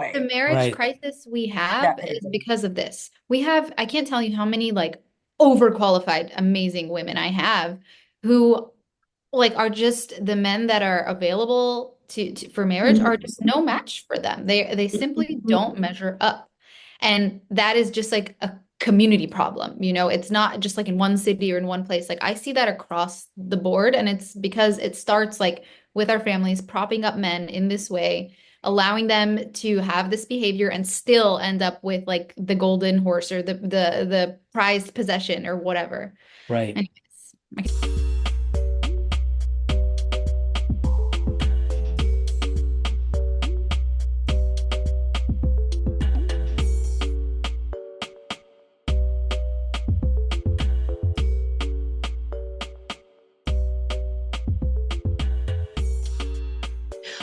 The boy. marriage Right. crisis we have That kind of is thing. because of this. We have, I can't tell you how many like overqualified, amazing women I have who like are just the men that are available for marriage are just no match for them. They simply don't measure up. And that is just like a community problem. You know, it's not just like in one city or in one place. Like I see that across the board, and it's because it starts like with our families propping up men in this way, allowing them to have this behavior and still end up with like the golden horse or the prized possession or whatever. Right. Anyways.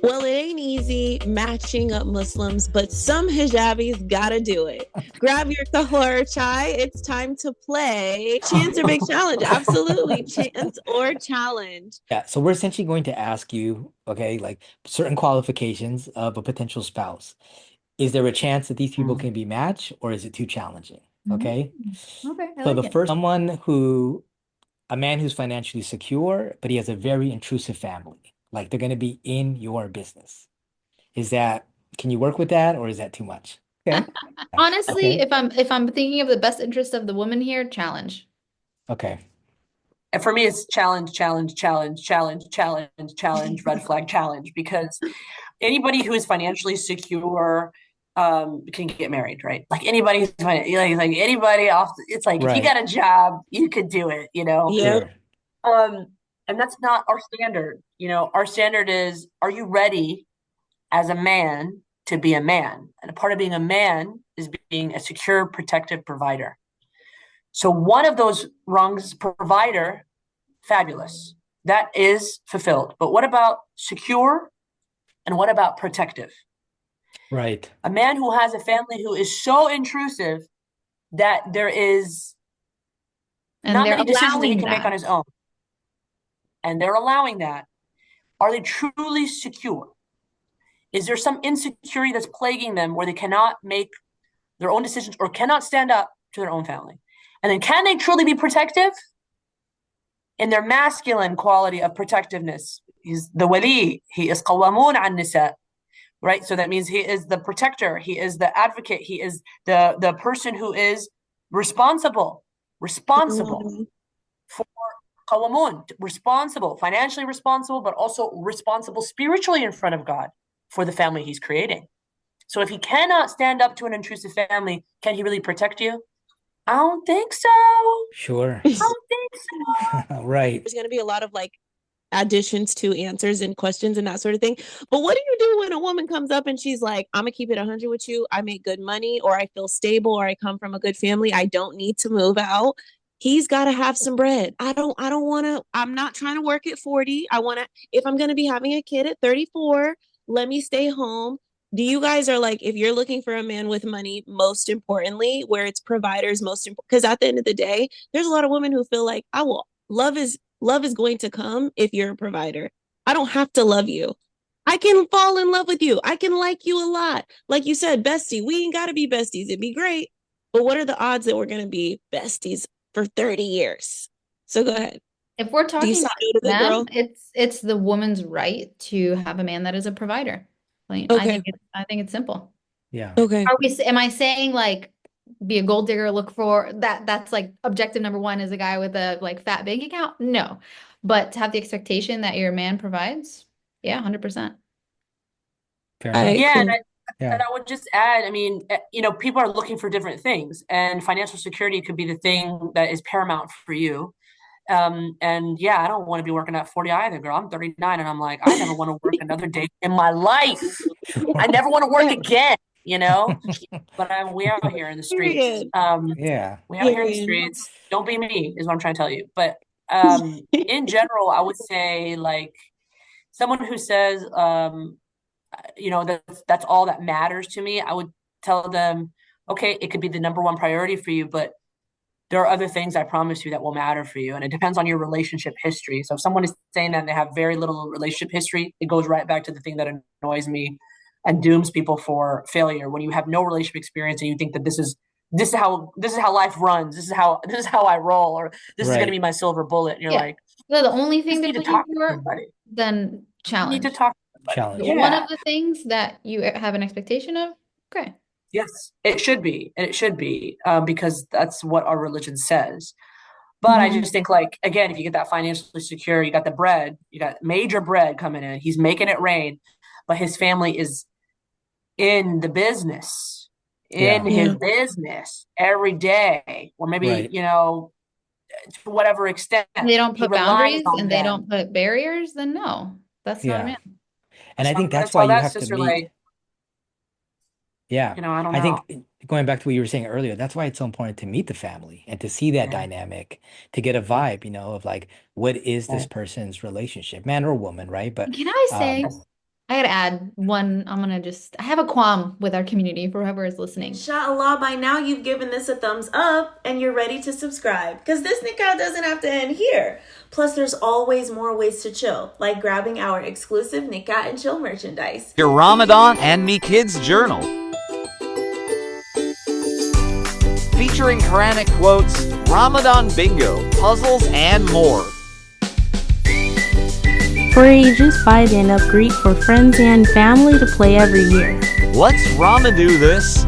Well, it ain't easy matching up Muslims, but some hijabis gotta do it. Grab your Khair chai. It's time to play Chance or Big Challenge. Absolutely. Chance or challenge. Yeah. So we're essentially going to ask you, okay, like certain qualifications of a potential spouse. Is there a chance that these people can be matched, or is it too challenging? Mhm. Okay. Okay, I So like the it. first, a man who's financially secure, but he has a very intrusive family. Like they're going to be in your business. Is that, can you work with that, or is that too much? Okay. Yeah. Honestly, Okay. if I'm thinking of the best interest of the woman here, challenge. Okay. And for me, it's challenge, challenge, challenge, challenge, challenge, challenge, red flag, challenge. Because anybody who is financially secure can get married, right? Like anybody who's like anybody off. It's like if you Right. got a job, you could do it. Yep. Sure. Um, and that's not our standard. Our standard is: are you ready as a man to be a man? And a part of being a man is being a secure, protective provider. So one of those rungs, provider, fabulous. That is fulfilled. But what about secure and what about protective? Right. A man who has a family who is so intrusive that there is And not they're many decisions that he allowing can make that. on his own, and they're allowing that. Are they truly secure? Is there some insecurity that's plaguing them where they cannot make their own decisions or cannot stand up to their own family? And then can they truly be protective in their masculine quality of protectiveness? He's the wali, he is qawamun an nisa, right? So that means he is the protector, he is the advocate, he is the person who is responsible Mhm. for qawamun, responsible, financially responsible, but also responsible spiritually in front of God for the family he's creating. So if he cannot stand up to an intrusive family, can he really protect you? I don't think so. I Sure. don't think so. Right. There's going to be a lot of like additions to answers and questions and that sort of thing. But what do you do when a woman comes up and she's like, I'm gonna keep it 100 with you. I make good money, or I feel stable, or I come from a good family. I don't need to move out. He's got to have some bread. I don't want to, I'm not trying to work at 40. I want to, if I'm going to be having a kid at 34, let me stay home. Do you guys are like, if you're looking for a man with money, most importantly, where it's providers most important, because at the end of the day, there's a lot of women who feel like I will love is going to come if you're a provider. I don't have to love you. I can fall in love with you. I can like you a lot. Like you said, bestie, we ain't got to be besties. It'd be great. But what are the odds that we're going to be besties for 30 years? So go ahead. If we're Do you talking say about no to the them, girl? it's the woman's right to have a man that is a provider. Like, Okay. I think it's simple. Yeah. Okay. Am I saying like be a gold digger, look for that that's like objective number one is a guy with a like fat bank account? No. But to have the expectation that your man provides, yeah, 100%. Fair All enough. right, Yeah, and cool. and I would just add, I mean, people are looking for different things, and financial security could be the thing that is paramount for you. And yeah, I don't want to be working at 40 either, girl. I'm 39 and I'm like, I never want to work another day in my life. I Sure. never want to work again, you know? But we out here in the streets. Period. Yeah. We out here in the Period. streets. Don't be me, is what I'm trying to tell you. But in general, I would say like someone who says, that's all that matters to me. I would tell them, okay, it could be the number one priority for you, but there are other things I promise you that will matter for you. And it depends on your relationship history. So if someone is saying that they have very little relationship history, it goes right back to the thing that annoys me and dooms people for failure when you have no relationship experience and you think that this is how life runs. This is how I roll, or this is going to be Right. my silver bullet. And you're Yeah. like, So the only you thing just they're need to looking talk to for, somebody. then You need to challenge. talk to somebody. Challenge. One Yeah. of the things that you have an expectation of, okay. Yes, it should be. And it should be, because that's what our religion says. But I Mhm. just think, like, again, if you get that financially secure, you got the bread, you got major bread coming in, he's making it rain, but his family is in the business, in Yeah. his Yeah. business every day, or maybe, Right. to whatever extent They don't he put relies boundaries on and they them. don't put barriers, then no, that's not a Yeah. man. And I So I'm think going to that's why tell you that have to sister, meet. like, Yeah. I don't I know. think going back to what you were saying earlier, that's why it's so important to meet the family and to see that Yeah. dynamic, to get a vibe, of like, what is this Yeah. person's relationship, man or woman, right? But Can I say, um, I gotta add one, I have a qualm with our community for whoever is listening. Inshallah, by now you've given this a thumbs up and you're ready to subscribe. Because this nikah doesn't have to end here. Plus, there's always more ways to chill, like grabbing our exclusive Nikah and Chill merchandise. Your Ramadan and Me Kids Journal. Featuring Quranic quotes, Ramadan bingo, puzzles, and more. For ages 5 and up, great for friends and family to play every year. Let's Ramadoo this.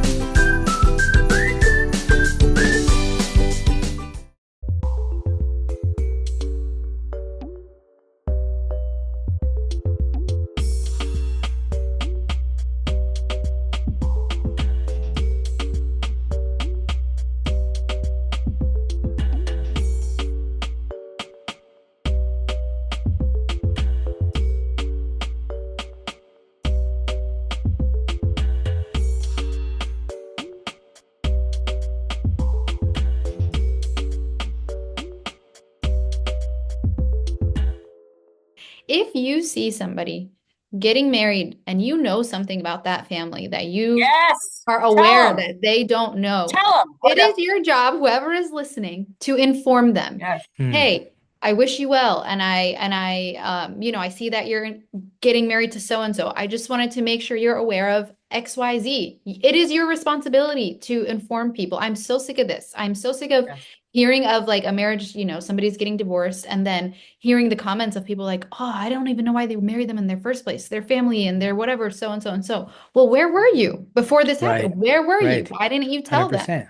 If you see somebody getting married and you know something about that family that you Yes. are Tell aware him. that they don't know, Tell him. it is your job, whoever is listening, to inform them. Yes. Hey, I wish you well, and I see that you're getting married to so and so. I just wanted to make sure you're aware of XYZ. It is your responsibility to inform people. I'm so sick of this. I'm so sick of Yes. hearing of like a marriage, somebody's getting divorced, and then hearing the comments of people like, oh, I don't even know why they married them in their first place, their family and their whatever, so and so and so. Well, where were you before this right, happened? Where were you? right, Why didn't you tell them? 100%.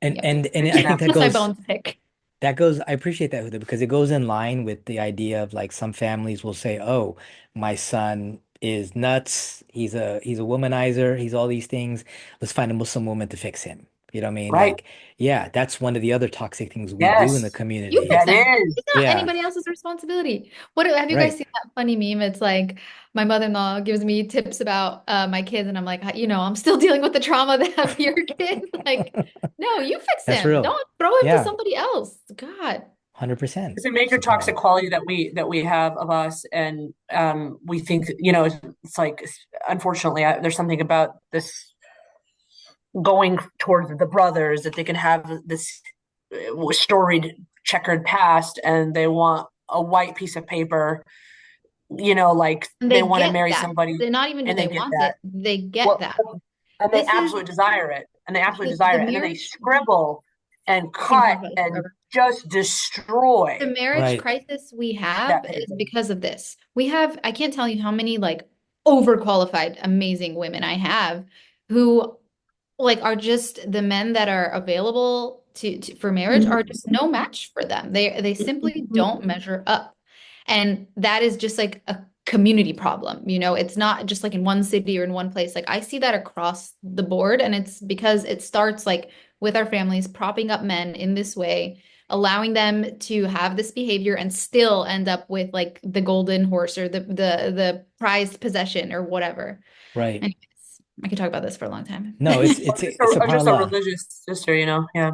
And Yep. and I think that That's my goes bones pick. I appreciate that, Huda, because it goes in line with the idea of like some families will say, "Oh, my son is nuts. He's a womanizer. He's all these things. Let's find a Muslim woman to fix him." You know what I mean? Right. Like, yeah, that's one of the other toxic things we do in the Yes. You community. fix That him. is. It's not Yeah, anybody else's responsibility. What have you guys right. seen that funny meme? It's like my mother-in-law gives me tips about my kids, and I'm like, I'm still dealing with the trauma that of your kids. Like, no, you fix That's him. real. Don't throw him to Yeah, somebody else. God. 100%. It's a major toxic Subhanallah. quality that we have of us, and we think, it's like, unfortunately, there's something about this going towards the brothers, that they can have this storied, checkered past, and they want a white piece of paper, like And they they want to get marry that. somebody, They're not even do and they they get want that. it. They get Well, that. and they This is absolutely desire it, the and then they marriage. scribble and We can talk cut about this and forever. just The destroy marriage Right. crisis we have that is paper. because of this. I can't tell you how many like overqualified, amazing women I have who like are just the men that are available for marriage are just no match for them. They simply don't measure up. And that is just like a community problem. It's not just like in one city or in one place. Like I see that across the board, and it's because it starts like with our families propping up men in this way, allowing them to have this behavior and still end up with like the golden horse or the prized possession or whatever. Right. Anyways, I could talk about this for a long time. No, it's I'm just a subhanallah. religious sister, yeah.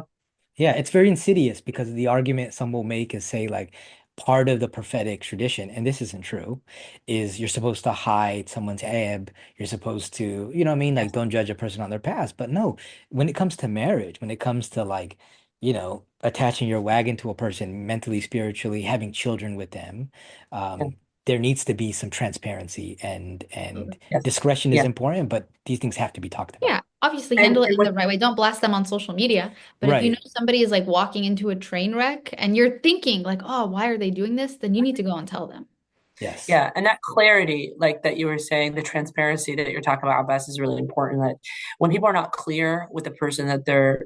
Yeah, it's very insidious because the argument some will make is say like part of the prophetic tradition, and this isn't true, is you're supposed to hide someone's aib. You're supposed to, you know what I mean? Like Yes. don't judge a person on their past. But no, when it comes to marriage, when it comes to like, attaching your wagon to a person mentally, spiritually, having children with them, Yeah. there needs to be some transparency and Yes. discretion is Yeah. important, but these things have to be talked about. Yeah, obviously And, handle it and in what, the right way. Don't blast them on social media. But if you know Right. somebody is like walking into a train wreck and you're thinking like, oh, why are they doing this? Then you need to go and tell them. Yes. yeah, and that clarity, like that you were saying, the transparency that you're talking about, Abbas, is really important. That when people are not clear with the person that they're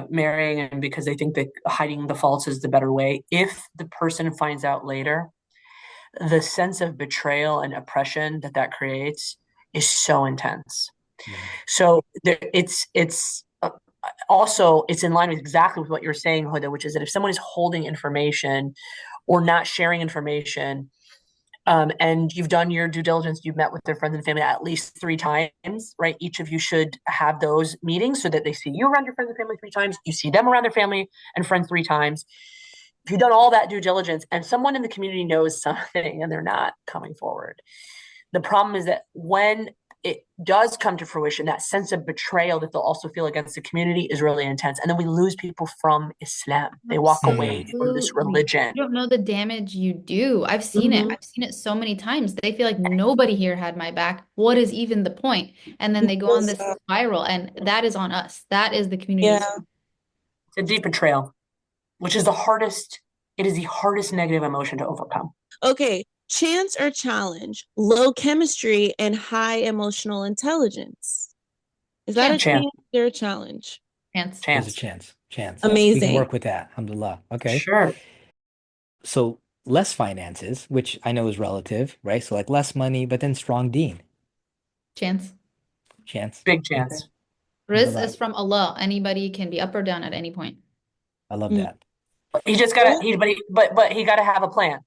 marrying, and because they think that hiding the faults is the better way, if the person finds out later, the sense of betrayal and oppression that that creates is so intense. Mhm. So it's also it's in line with exactly with what you're saying, Hoda, which is that if someone is holding information or not sharing information, and you've done your due diligence, you've met with their friends and family at least 3 times, right? Each of you should have those meetings so that they see you around your friends and family 3 times, you see them around their family and friends 3 times. If you've done all that due diligence and someone in the community knows something and they're not coming forward, the problem is that when it does come to fruition, that sense of betrayal that they'll also feel against the community is really intense. And then we lose people from Islam. They walk away from this Absolutely. religion. You don't know the damage you do. I've seen it. Mhm. I've seen it so many times. They feel like nobody here had my back. What is even the point? And then they go on this spiral, and that is on us. That is the community's. Yeah. It's a deep betrayal, which is the hardest, it is the hardest negative emotion to overcome. Okay. Chance or challenge? Low chemistry and high emotional intelligence. Is that a Chance. chance or a challenge? Chance. There's a Chance. chance. We can Amazing. work with that. Alhamdulillah. Okay. Sure. So less finances, which I know is relative, right? So like less money, but then strong deen. Chance. Chance. Big Okay. chance. Rizq Alhamdulillah. is from Allah. Anybody can be up or down at any point. I love Mm. that. He just gotta but he gotta have a plan.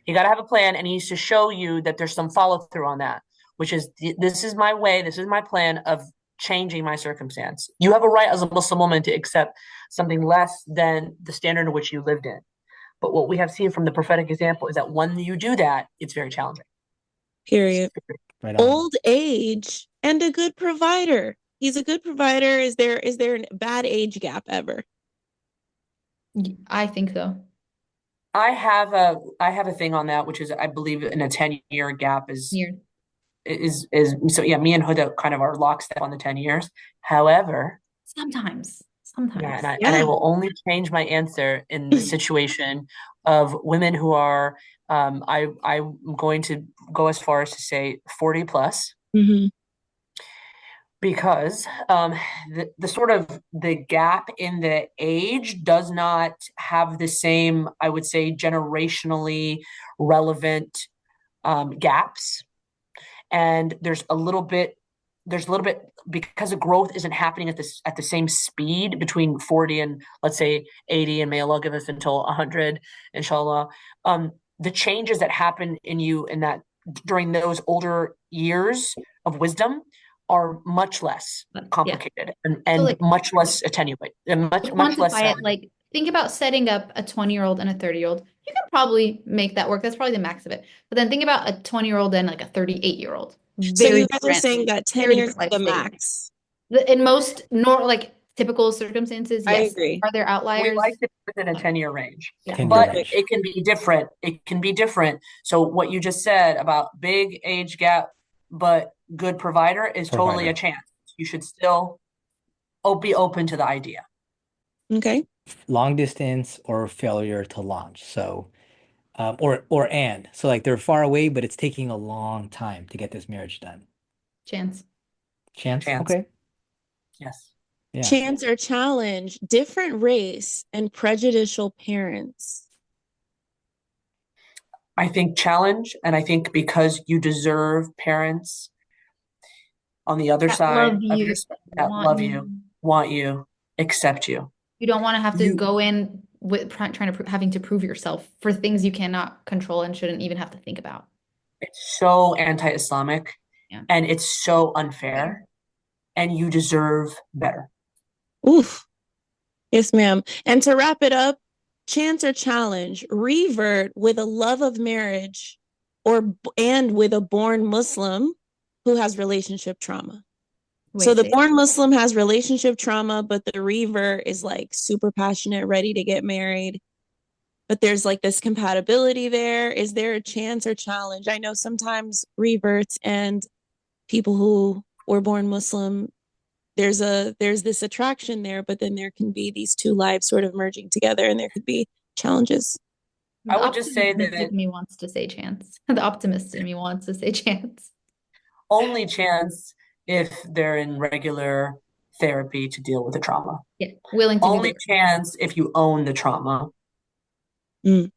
He gotta have a plan, and he needs to show you that there's some follow through on that, which is this is my way, this is my plan of changing my circumstance. You have a right as a Muslim woman to accept something less than the standard in which you lived in. But what we have seen from the prophetic example is that when you do that, it's very challenging. Period. Right on. Old age and a good provider. He's a good provider. Is there a bad age gap ever? I think so. I have a thing on that, which is I believe in a 10-year gap Weird. is so yeah, me and Huda kind of are lockstep on the 10 years. However, Sometimes. yeah, and Yeah. I will only change my answer in the situation of women who are I'm going to go as far as to say 40 plus, Mhm. because the sort of the gap in the age does not have the same, I would say, generationally relevant gaps. And there's a little bit because the growth isn't happening at the same speed between 40 and let's say 80, and may Allah give us until 100, inshallah. The changes that happen in you in that during those older years of wisdom are much less Yeah. complicated and So like much less attenuate and to much less quantify it, like think about setting up a 20-year-old and a 30-year-old. You can probably make that work. That's probably the max of it. But then think about a 20-year-old and like a 38-year-old. So Very you guys are different, saying that 10 very years is different the life stage. max. In most like typical circumstances, I yes. agree. Are there we outliers? like it within a 10-year range. Yeah. 10-year But range. it can be different. It can be different. So what you just said about big age gap, but good provider is totally a Provider. chance. You should still be open to the idea. Okay. Long distance or failure to launch. So, so like they're far away, but it's taking a long time to get this marriage done. Chance. Chance? Chance. Okay. Yes. Yeah. Chance or challenge, different race and prejudicial parents. I think challenge, and I think because you deserve parents on the other That side love of you, your that want love you. you, want you, accept you. You don't want to have to You go in with trying to having to prove yourself for things you cannot control and shouldn't even have to think about. It's so anti-Islamic, Yeah. and it's so unfair, and you deserve better. Oof. Yes, ma'am. And to wrap it up, chance or challenge, revert with a love of marriage and with a born Muslim who has relationship trauma. So Wait, the say born Muslim has relationship trauma, but the revert is like super passionate, ready to get married. but there's like this compatibility there. Is there a chance or challenge? I know sometimes reverts and people who were born Muslim, there's this attraction there, but then there can be these two lives sort of merging together and there could be challenges. I The would just say optimistic that me wants to say chance. The optimist in me wants to say chance. only chance if they're in regular therapy to deal with the trauma. Yeah, willing to do Only the chance if you own the trauma. Mm.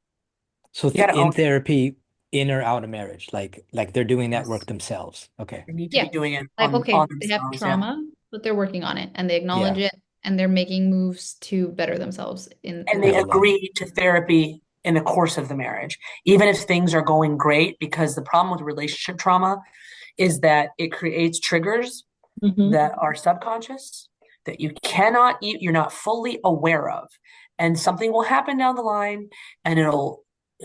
So You gotta in own it. therapy, in or out of marriage, like they're doing that work Yes. themselves. Okay. They need to Yeah. be doing it Like, on okay, they have themselves. Yeah. trauma, but they're working on it and they acknowledge Yeah. it and they're making moves to better themselves in And that they Alhamdulillah. agree to therapy in the course of the marriage, even if things are going great, because the problem with relationship trauma is that it creates triggers Mhm. that are subconscious that you're not fully aware of. And something will happen down the line and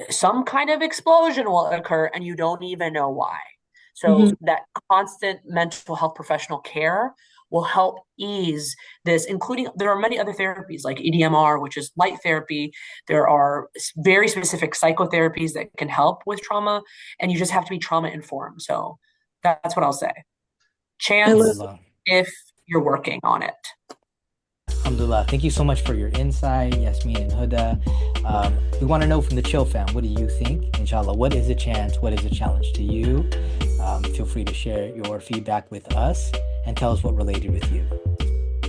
some kind of explosion will occur and you don't even know why. So Mhm. that constant mental health professional care will help ease this, including there are many other therapies like EDMR, which is light therapy. There are very specific psychotherapies that can help with trauma, and you just have to be trauma informed. So that's what I'll say. Chance Alhamdulillah. if you're working on it. Alhamdulillah. Thank you so much for your insight, Yasmine and Huda. We want to know from the Chill fam, what do you think? Inshallah, what is a chance? What is a challenge to you? Feel free to share your feedback with us and tell us what related with you.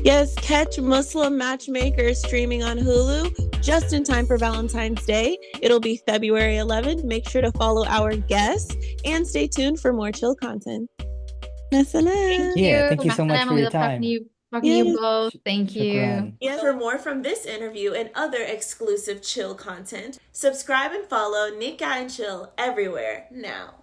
Yes, catch Muslim Matchmaker streaming on Hulu just in time for Valentine's Day. It'll be February 11th. Make sure to follow our guests and stay tuned for more chill content. Masalam. Yeah, thank you so much Masalam, for we your love talking time. to you, talking to you Yes. both. Thank you. Shukran. For more from this interview and other exclusive chill content, subscribe and follow Nikah and Chill everywhere now.